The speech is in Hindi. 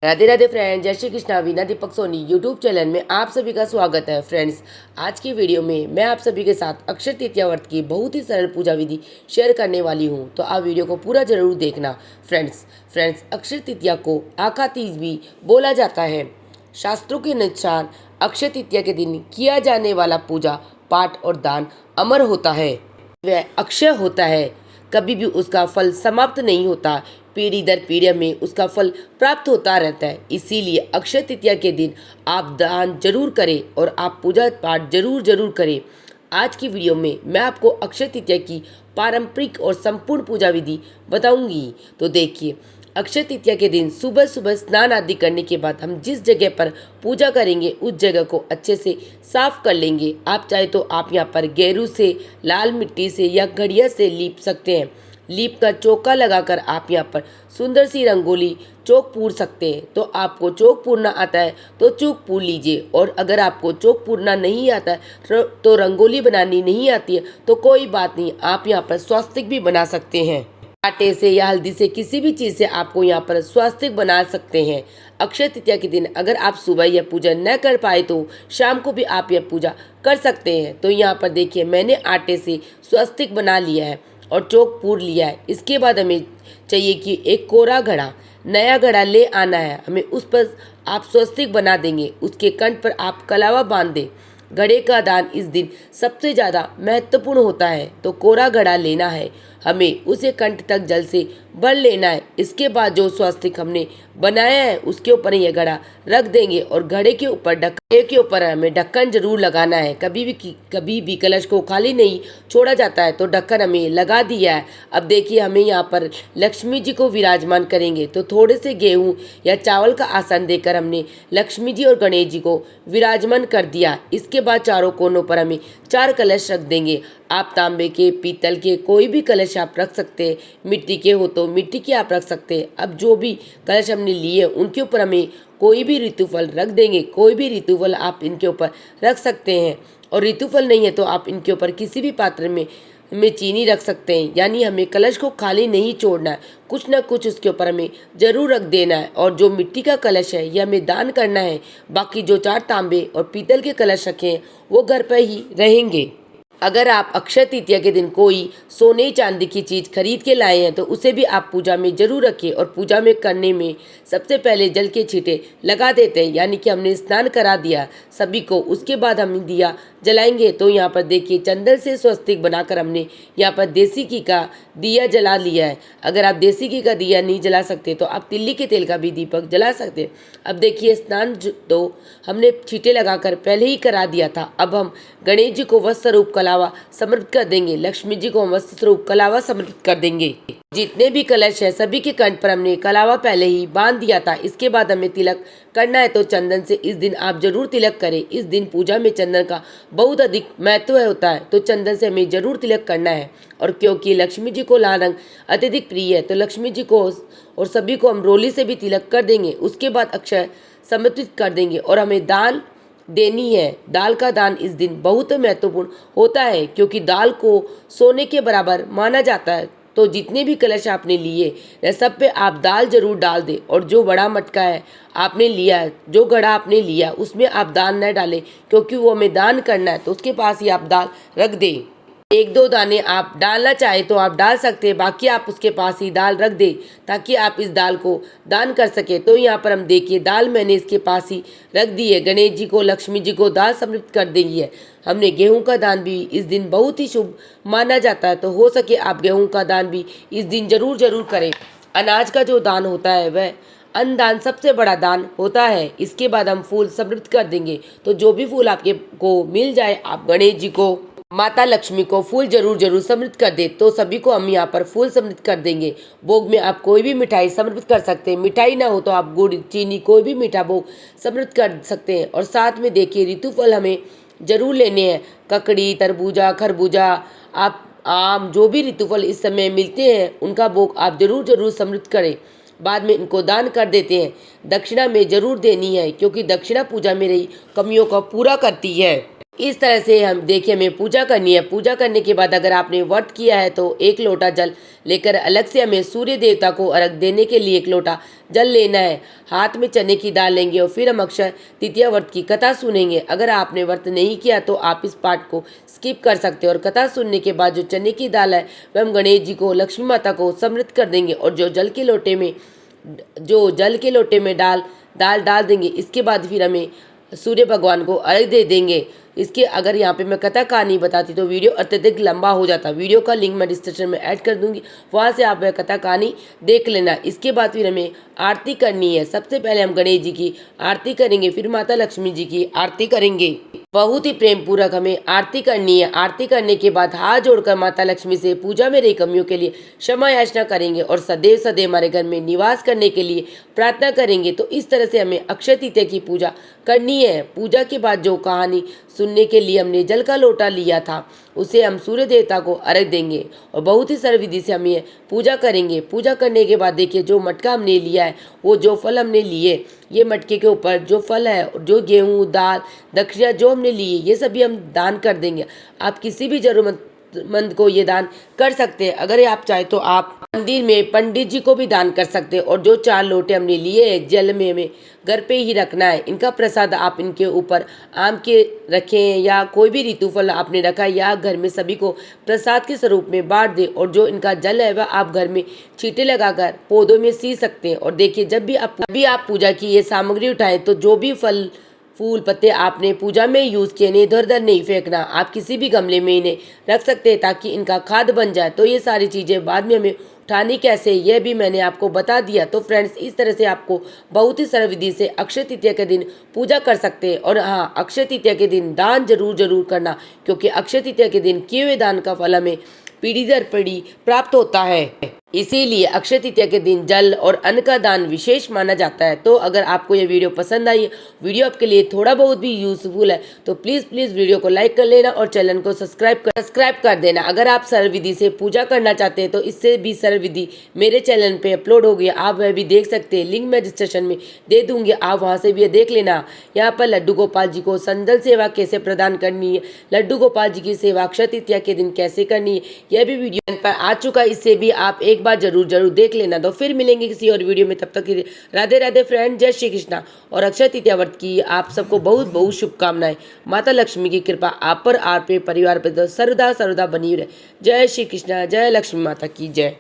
राधे राधे फ्रेंड्स, जय श्री कृष्णा। वीना दीपक सोनी यूट्यूब चैनल में आप सभी का स्वागत है। फ्रेंड्स, आज की वीडियो में मैं आप सभी के साथ अक्षय तृतीया व्रत की बहुत ही सरल पूजा विधि शेयर करने वाली हूं, तो आप वीडियो को पूरा जरूर देखना। फ्रेंड्स, अक्षय तृतीया को आखा तीज भी बोला जाता है। शास्त्रों के अनुसार अक्षय तृतीया के दिन किया जाने वाला पूजा पाठ और दान अमर होता है, वह अक्षय होता है, कभी भी उसका फल समाप्त नहीं होता, पीढ़ी दर पीढ़ी में उसका फल प्राप्त होता रहता है। इसीलिए अक्षय तृतीया के दिन आप दान जरूर करें और आप पूजा पाठ जरूर करें। आज की वीडियो में मैं आपको अक्षय तृतीया की पारंपरिक और संपूर्ण पूजा विधि बताऊंगी। तो देखिए, अक्षय तृतीया के दिन सुबह सुबह स्नान आदि करने के बाद हम जिस जगह पर पूजा करेंगे उस जगह को अच्छे से साफ कर लेंगे। आप चाहे तो आप यहाँ पर गेरू से, लाल मिट्टी से या घड़िया से लीप सकते हैं। लीप कर चौका लगाकर आप यहाँ पर सुंदर सी रंगोली चौक पूर सकते हैं। तो आपको चौक पूरना आता है तो चौक पूर लीजिए, और अगर आपको चौक पूरना नहीं आता है तो रंगोली बनानी नहीं आती है तो कोई बात नहीं, आप यहाँ पर स्वास्तिक भी बना सकते हैं। आटे से या हल्दी से, किसी भी चीज़ से आपको यहाँ पर स्वास्तिक बना सकते हैं। अक्षय तृतीया के दिन अगर आप सुबह यह पूजा न कर पाए तो शाम को भी आप यह पूजा कर सकते हैं। तो यहाँ पर देखिए, मैंने आटे से स्वास्तिक बना लिया है और चौक पूर लिया है। इसके बाद हमें चाहिए कि एक कोरा घड़ा, नया घड़ा ले आना है। हमें उस पर आप स्वस्तिक बना देंगे, उसके कंठ पर आप कलावा बांध दें। घड़े का दान इस दिन सबसे ज़्यादा महत्वपूर्ण होता है। तो कोरा घड़ा लेना है, हमें उसे कंठ तक जल से भर लेना है। इसके बाद जो स्वस्तिक हमने बनाया है उसके ऊपर यह घड़ा रख देंगे और घड़े के ऊपर हमें ढक्कन जरूर लगाना है। कभी भी कलश को खाली नहीं छोड़ा जाता है, तो ढक्कन हमें लगा दिया है। अब देखिए, हमें यहाँ पर लक्ष्मी जी को विराजमान करेंगे, तो थोड़े से गेहूं या चावल का आसन देकर हमने लक्ष्मी जी और गणेश जी को विराजमान कर दिया। इसके बाद चारों कोनों पर हमें 4 कलश रख देंगे। आप तांबे के, पीतल के, कोई भी कलश आप रख सकते हैं। मिट्टी के हो तो मिट्टी के आप रख सकते हैं। अब जो भी कलश हमने लिए उनके ऊपर हमें कोई भी ऋतुफल रख देंगे। कोई भी ऋतुफल आप इनके ऊपर रख सकते हैं, और ऋतुफल नहीं है तो आप इनके ऊपर किसी भी पात्र में चीनी रख सकते हैं। यानी हमें कलश को खाली नहीं छोड़ना है, कुछ ना कुछ उसके ऊपर हमें जरूर रख देना है। और जो मिट्टी का कलश है यह हमें दान करना है। बाकी जो 4 तांबे और पीतल के कलश रखे हैं वो घर पर ही रहेंगे। अगर आप अक्षय तृतीया के दिन कोई सोने चांदी की चीज़ खरीद के लाए हैं तो उसे भी आप पूजा में जरूर रखें। और पूजा में करने में सबसे पहले जल के छींटे लगा देते हैं, यानी कि हमने स्नान करा दिया सभी को। उसके बाद हम दिया जलाएंगे। तो यहाँ पर देखिए, चंदन से स्वस्तिक बनाकर हमने यहाँ पर देसी घी का दिया जला लिया है। अगर आप देसी घी का दिया नहीं जला सकते तो आप तिल्ली के तेल का भी दीपक जला सकते हैं। अब देखिए, स्नान तो हमने छींटे लगाकर पहले ही करा दिया था। अब हम गणेश जी को वस्त्र स्वरूप कलावा समर्पित कर देंगे। लक्ष्मी जी को हम वस्त्र स्वरूप कलावा समर्पित कर देंगे। जितने भी कलश है सभी के कंठ पर हमने कलावा पहले ही बांध दिया था। इसके बाद हमें तिलक करना है, तो चंदन से इस दिन आप जरूर तिलक करें। इस दिन पूजा में चंदन का बहुत अधिक महत्व होता है, तो चंदन से हमें जरूर तिलक करना है। और क्योंकि लक्ष्मी जी को लाल रंग अत्यधिक प्रिय है, तो लक्ष्मी जी को और सभी को हम रोली से भी तिलक कर देंगे। उसके बाद अक्षय समर्पित कर देंगे और हमें दाल देनी है। दाल का दान इस दिन बहुत महत्वपूर्ण होता है, क्योंकि दाल को सोने के बराबर माना जाता है। तो जितने भी कलश आपने लिए वह सब पे आप दाल जरूर डाल दें। और जो बड़ा मटका है आपने लिया है, जो घड़ा आपने लिया उसमें आप दाल न डालें, क्योंकि वो हमें दान करना है। तो उसके पास ही आप दाल रख दें। 1-2 दाने आप डालना चाहे तो आप डाल सकते हैं, बाकी आप उसके पास ही दाल रख दें ताकि आप इस दाल को दान कर सके। तो यहाँ पर हम देखिए, दाल मैंने इसके पास ही रख दी है। गणेश जी को, लक्ष्मी जी को दाल समर्पित कर देंगी है। हमने गेहूं का दान भी इस दिन बहुत ही शुभ माना जाता है, तो हो सके आप गेहूं का दान भी इस दिन जरूर करें। अनाज का जो दान होता है वह अन्नदान सबसे बड़ा दान होता है। इसके बाद हम फूल समर्पित कर देंगे। तो जो भी फूल आपके को मिल जाए, आप गणेश जी को, माता लक्ष्मी को फूल जरूर समर्पित कर दे। तो सभी को हम यहाँ पर फूल समर्पित कर देंगे। भोग में आप कोई भी मिठाई समर्पित कर सकते हैं। मिठाई ना हो तो आप गुड़, चीनी, कोई भी मीठा भोग समर्पित कर सकते हैं। और साथ में देखिए, ऋतुफल हमें जरूर लेने हैं। ककड़ी, तरबूजा, खरबूजा, आप आम, जो भी ऋतुफल इस समय मिलते हैं उनका भोग आप जरूर समर्पित करें। बाद में इनको दान कर देते हैं। दक्षिणा में जरूर देनी है, क्योंकि दक्षिणा पूजा में रही कमियों को पूरा करती है। इस तरह से हम देखिए हमें पूजा करनी है। पूजा करने के बाद अगर आपने व्रत किया है तो 1 लोटा जल लेकर अलग से हमें सूर्य देवता को अर्घ देने के लिए 1 लोटा जल लेना है। हाथ में चने की दाल लेंगे और फिर हम अक्षय तृतीया व्रत की कथा सुनेंगे। अगर आपने व्रत नहीं किया तो आप इस पाठ को स्किप कर सकते हैं। और कथा सुनने के बाद जो चने की दाल है वह हम गणेश जी को, लक्ष्मी माता को समृद्ध कर देंगे और जो जल के लोटे में दाल डाल देंगे। इसके बाद फिर हमें सूर्य भगवान को अर्घ दे देंगे। इसके अगर यहाँ पे मैं कथा कहानी बताती तो वीडियो अत्यधिक लंबा हो जाता। वीडियो का लिंक मैं डिस्क्रिप्शन में ऐड कर दूंगी, वहाँ से आप वह कथा कहानी देख लेना। इसके बाद फिर हमें आरती करनी है। सबसे पहले हम गणेश जी की आरती करेंगे, फिर माता लक्ष्मी जी की आरती करेंगे। बहुत ही प्रेम पूर्वक हमें आरती करनी है। आरती करने के बाद हाथ जोड़कर माता लक्ष्मी से पूजा में रही कमियों के लिए क्षमा याचना करेंगे और सदैव सदैव हमारे घर में निवास करने के लिए प्रार्थना करेंगे। तो इस तरह से हमें अक्षय तृतीया की पूजा करनी है। पूजा के बाद जो कहानी सुनने के लिए हमने जल का लोटा लिया था उसे हम सूर्य देवता को अर्घ देंगे और बहुत ही सरल विधि से हम ये पूजा करेंगे। पूजा करने के बाद देखिए जो मटका हमने लिया है, वो जो फल हमने लिए, ये मटके के ऊपर जो फल है, जो गेहूँ, दाल, दक्षिणा जो हमने लिए, ये सभी हम दान कर देंगे। आप किसी भी जरूरतमंद को ये दान कर सकते हैं। अगर आप चाहे तो आप मंदिर में पंडित जी को भी दान कर सकते हैं। और जो 4 लोटे हमने लिए जल में हमें घर पे ही रखना है। इनका प्रसाद आप इनके ऊपर आम के रखें या कोई भी ऋतु फल आपने रखा है या घर में सभी को प्रसाद के स्वरूप में बांट दें। और जो इनका जल है वह आप घर में छींटे लगाकर पौधों में सी सकते हैं। और देखिए जब भी आप पूजा की ये सामग्री उठाएं तो जो भी फल, फूल, पत्ते आपने पूजा में यूज़ किए इन्हें इधर उधर नहीं फेंकना। आप किसी भी गमले में इन्हें रख सकते हैं ताकि इनका खाद बन जाए। तो ये सारी चीज़ें बाद में हमें उठानी कैसे, यह भी मैंने आपको बता दिया। तो फ्रेंड्स, इस तरह से आपको बहुत ही सरल विधि से अक्षय तृतीया के दिन पूजा कर सकते हैं। और हाँ, अक्षय तृतीया के दिन दान जरूर करना, क्योंकि अक्षय तृतीया के दिन किए हुए दान का फल हमें पीढ़ी दर पीढ़ी प्राप्त होता है। इसीलिए अक्षय तृतीया के दिन जल और अन्न का दान विशेष माना जाता है। तो अगर आपको ये वीडियो पसंद आई, वीडियो आपके लिए थोड़ा बहुत भी यूजफुल है, तो प्लीज़ वीडियो को लाइक कर लेना और चैनल को सब्सक्राइब कर देना। अगर आप सरल विधि से पूजा करना चाहते हैं तो इससे भी सरल विधि मेरे चैनल पे अपलोड हो गई, आप वह भी देख सकते हैं। लिंक मैं डिस्क्रिप्शन में दे दूंगी, आप वहाँ से भी देख लेना। यहाँ पर लड्डू गोपाल जी को संदल सेवा कैसे प्रदान करनी है, लड्डू गोपाल जी की सेवा अक्षय तृतीया के दिन कैसे करनी है, यह भी वीडियो पर आ चुका है। इससे भी आप एक बार जरूर देख लेना। तो फिर मिलेंगे किसी और वीडियो में, तब तक के लिए राधे राधे फ्रेंड, जय श्री कृष्णा। और अक्षय तृतीया व्रत की आप सबको बहुत बहुत शुभकामनाएं। माता लक्ष्मी की कृपा आप पर, आप पे, परिवार पर सर्वदा बनी रहे। जय श्री कृष्णा, जय लक्ष्मी माता की जय।